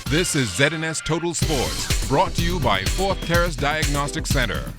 This is ZNS Total Sports, brought to you by Fourth Terrace Diagnostic Center.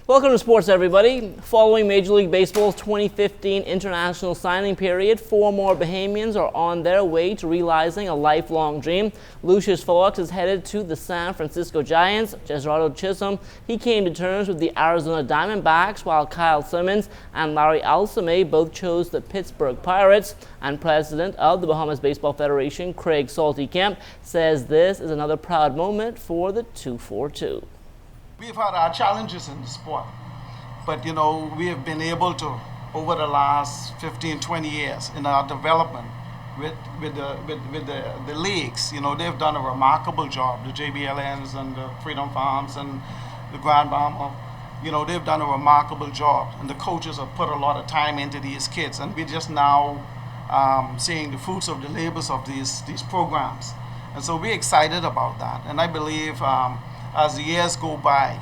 Welcome to sports, everybody. Following Major League Baseball's 2015 international signing period, 4 more Bahamians are on their way to realizing a lifelong dream. Lucius Fox is headed to the San Francisco Giants. Gerardo Chisholm, he came to terms with the Arizona Diamondbacks, while Kyle Simmons and Larry Alcime both chose the Pittsburgh Pirates. And president of the Bahamas Baseball Federation, Craig Salty Kemp, says this is another proud moment for the 242. We've had our challenges in the sport, but we have been able to, over the last 15, 20 years in our development with the leagues, they've done a remarkable job, the JBLNs and the Freedom Farms and the Grand Bahama, they've done a remarkable job, and the coaches have put a lot of time into these kids, and we're just now seeing the fruits of the labors of these programs, and so we're excited about that, and I believe as the years go by,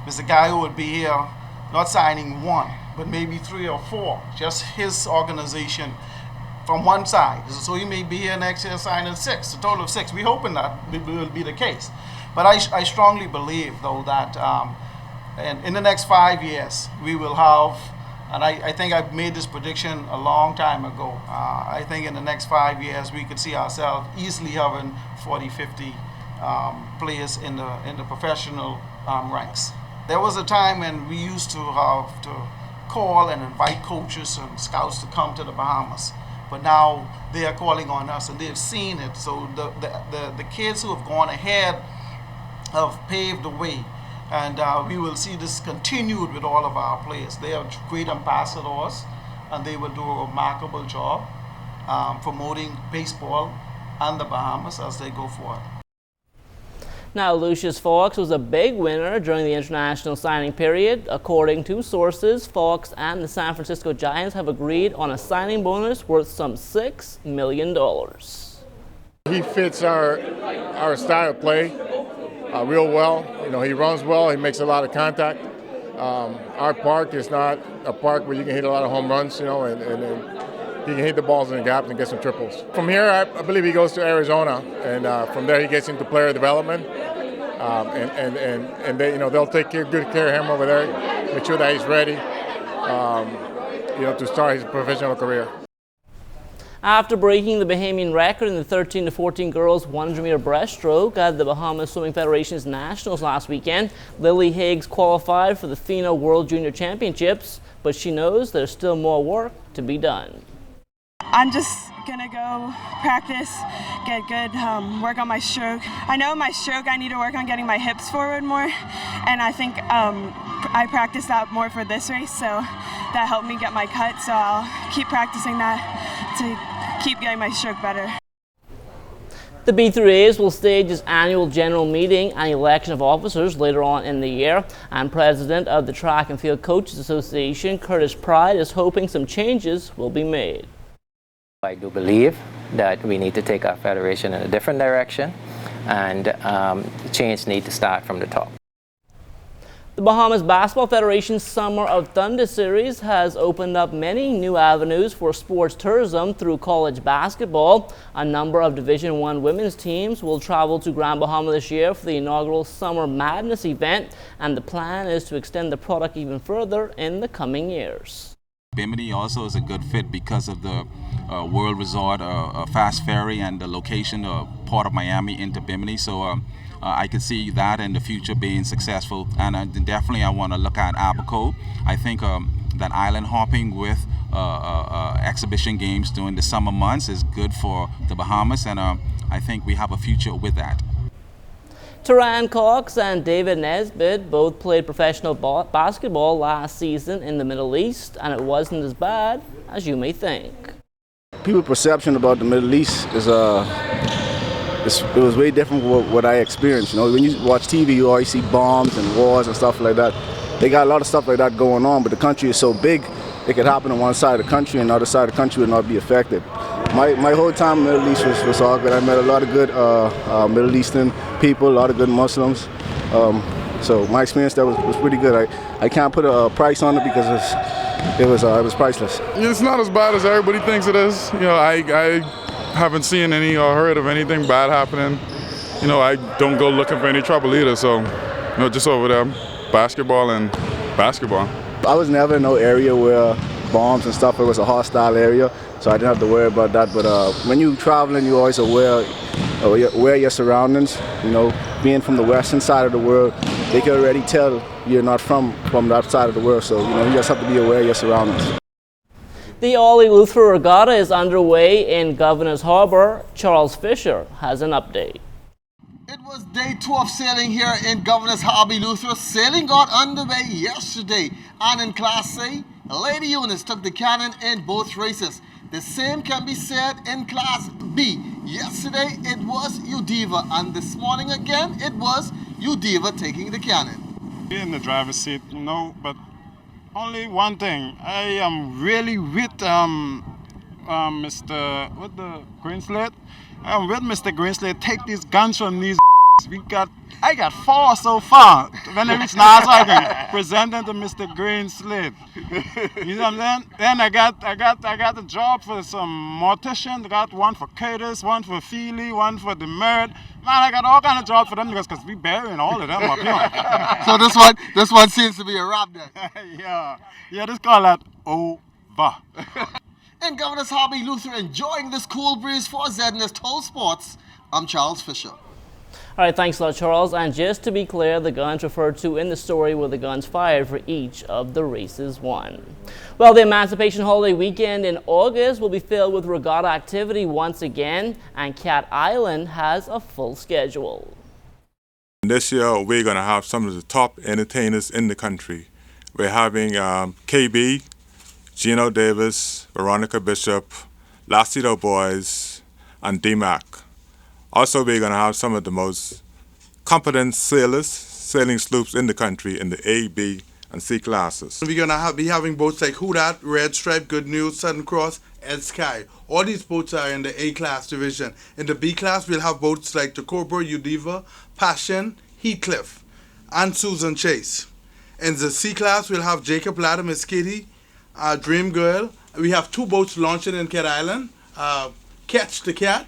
there's a guy who would be here not signing 1, but maybe 3 or 4, just his organization from one side. So he may be here next year signing 6, a total of 6. We're hoping that will be the case. But I strongly believe, though, that in the next 5 years, we will have, and I think I've made this prediction a long time ago, I think in the next 5 years, we could see ourselves easily having 40, 50 players in the professional ranks. There was a time when we used to have to call and invite coaches and scouts to come to the Bahamas, but now they are calling on us and they've seen it. So the kids who have gone ahead have paved the way, and we will see this continued with all of our players. They are great ambassadors, and they will do a remarkable job promoting baseball and the Bahamas as they go forward. Now, Lucius Fox was a big winner during the international signing period. According to sources, Fox and the San Francisco Giants have agreed on a signing bonus worth some $6 million. He fits our style of play real well. He runs well. He makes a lot of contact. Our park is not a park where you can hit a lot of home runs, and he can hit the balls in the gap and get some triples. From here, I believe he goes to Arizona, and from there he gets into player development, and they'll take good care of him over there, make sure that he's ready, to start his professional career. After breaking the Bahamian record in the 13 to 14 girls 100-meter breaststroke at the Bahamas Swimming Federation's Nationals last weekend, Lily Higgs qualified for the FINA World Junior Championships, but she knows there's still more work to be done. I'm just gonna go practice, get good, work on my stroke. I know my stroke, I need to work on getting my hips forward more, and I think I practiced that more for this race, so that helped me get my cut, so I'll keep practicing that to keep getting my stroke better. The B3As will stage its annual general meeting and election of officers later on in the year, and president of the Track and Field Coaches Association, Curtis Pride, is hoping some changes will be made. I do believe that we need to take our federation in a different direction, and change needs to start from the top. The Bahamas Basketball Federation's Summer of Thunder series has opened up many new avenues for sports tourism through college basketball. A number of Division I women's teams will travel to Grand Bahama this year for the inaugural Summer Madness event, and the plan is to extend the product even further in the coming years. Bimini also is a good fit because of the World Resort, a fast ferry, and the location, part of Miami into Bimini. So I could see that in the future being successful. And definitely I want to look at Abaco. I think that island hopping with exhibition games during the summer months is good for the Bahamas, and I think we have a future with that. Taran Cox and David Nesbitt both played professional basketball last season in the Middle East, and it wasn't as bad as you may think. People's perception about the Middle East is it was way different from what I experienced. When you watch TV, you always see bombs and wars and stuff like that. They got a lot of stuff like that going on, but the country is so big, it could happen on one side of the country and the other side of the country would not be affected. My whole time in the Middle East was all good. I met a lot of good Middle Eastern people, a lot of good Muslims. So my experience there was pretty good. I can't put a price on it because it was priceless. It's not as bad as everybody thinks it is. I haven't seen any or heard of anything bad happening. I don't go looking for any trouble either. So, just over there, basketball. I was never in no area where bombs and stuff. It was a hostile area, so I didn't have to worry about that. But when you traveling, you're always aware of your surroundings. Being from the western side of the world, they can already tell you're not from that side of the world. So you just have to be aware of your surroundings. The All-Eleuthera Regatta is underway in Governor's Harbor. Charles Fisher has an update. It was day 2 of sailing here in Governor's Harbor, Eleuthera. Sailing got underway yesterday, and in Class A, Lady Eunice took the cannon in both races. The same can be said in Class B. Yesterday it was Udiva, and this morning again it was Udiva taking the cannon. In the driver's seat, but only one thing. I am really with Mr. What the Greenslade. I'm with Mr. Greenslade. Take these guns from these. I got 4 so far. When I reach now, so I can present them to Mr. Greenslade. You know what I'm saying? Then I got a job for some mortician. I got one for Curtis, one for Feely, one for Demert. Man, I got all kind of jobs for them because we burying all of them up here. So this one seems to be a wrap then. Yeah, just call that over. In Governor's Harbor, Eleuthera, enjoying this cool breeze for ZNS Sports. I'm Charles Fisher. All right, thanks a lot, Charles. And just to be clear, the guns referred to in the story were the guns fired for each of the races won. Well, the Emancipation Holiday weekend in August will be filled with regatta activity once again, and Cat Island has a full schedule. This year, we're going to have some of the top entertainers in the country. We're having KB, Gino Davis, Veronica Bishop, Lacido Boys, and D-Mac. Also, we're going to have some of the most competent sailors sailing sloops in the country in the A, B, and C classes. We're going to be having boats like Houdat, Red Stripe, Good News, Southern Cross, and Sky. All these boats are in the A class division. In the B class, we'll have boats like the Cobra, Udiva, Passion, Heathcliff, and Susan Chase. In the C class, we'll have Jacob Ladder, Miss Kitty, Dream Girl. We have 2 boats launching in Cat Island, Catch the Cat,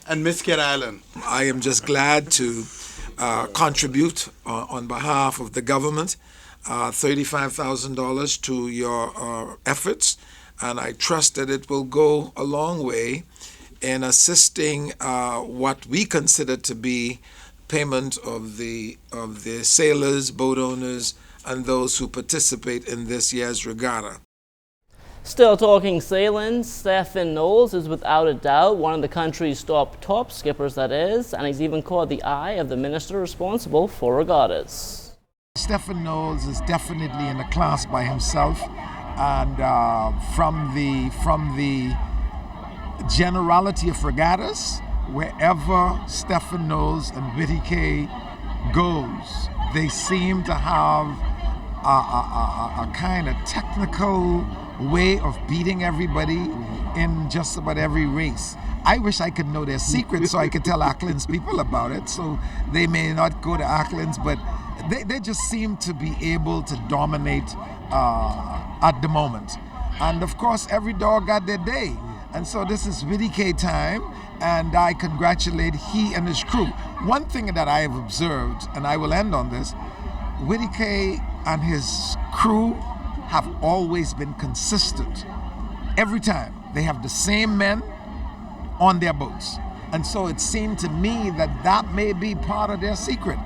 and Miss Cat Island. I am just glad to contribute on behalf of the government $35,000 to your efforts, and I trust that it will go a long way in assisting what we consider to be payment of the sailors, boat owners, and those who participate in this year's regatta. Still talking sailing, Stefan Knowles is without a doubt one of the country's top skippers, that is, and he's even caught the eye of the minister responsible for regattas. Stefan Knowles is definitely in a class by himself, and from the generality of regattas, wherever Stefan Knowles and Whitty K goes, they seem to have a kind of technical way of beating everybody in just about every race. I wish I could know their secrets so I could tell Ackland's people about it, so they may not go to Ackland's, but they just seem to be able to dominate at the moment. And of course, every dog got their day. And so this is Whitty K time, and I congratulate he and his crew. One thing that I have observed, and I will end on this, Whitty K and his crew have always been consistent. Every time they have the same men on their boats. And so it seemed to me that that may be part of their secret.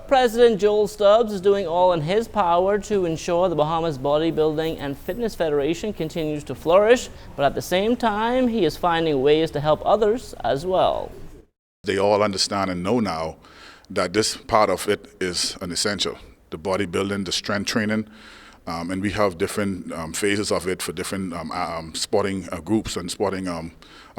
President Joel Stubbs is doing all in his power to ensure the Bahamas Bodybuilding and Fitness Federation continues to flourish, but at the same time, he is finding ways to help others as well. They all understand and know now that this part of it is an essential. The bodybuilding, the strength training, and we have different phases of it for different sporting groups and sporting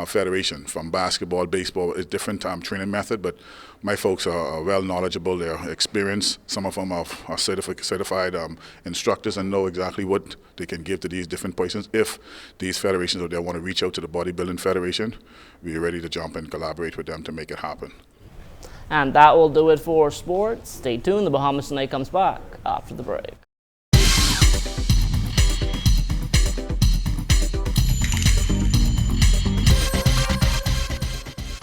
federation. From basketball, baseball, it's different training method, but my folks are well knowledgeable, they're experienced. Some of them are certified instructors and know exactly what they can give to these different persons. If these federations or they want to reach out to the bodybuilding federation, we're ready to jump and collaborate with them to make it happen. And that will do it for sports. Stay tuned. The Bahamas Tonight comes back after the break.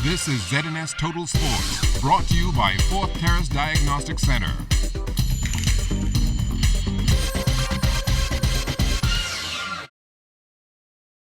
This is ZNS Total Sports, brought to you by 4th Terrace Diagnostic Center.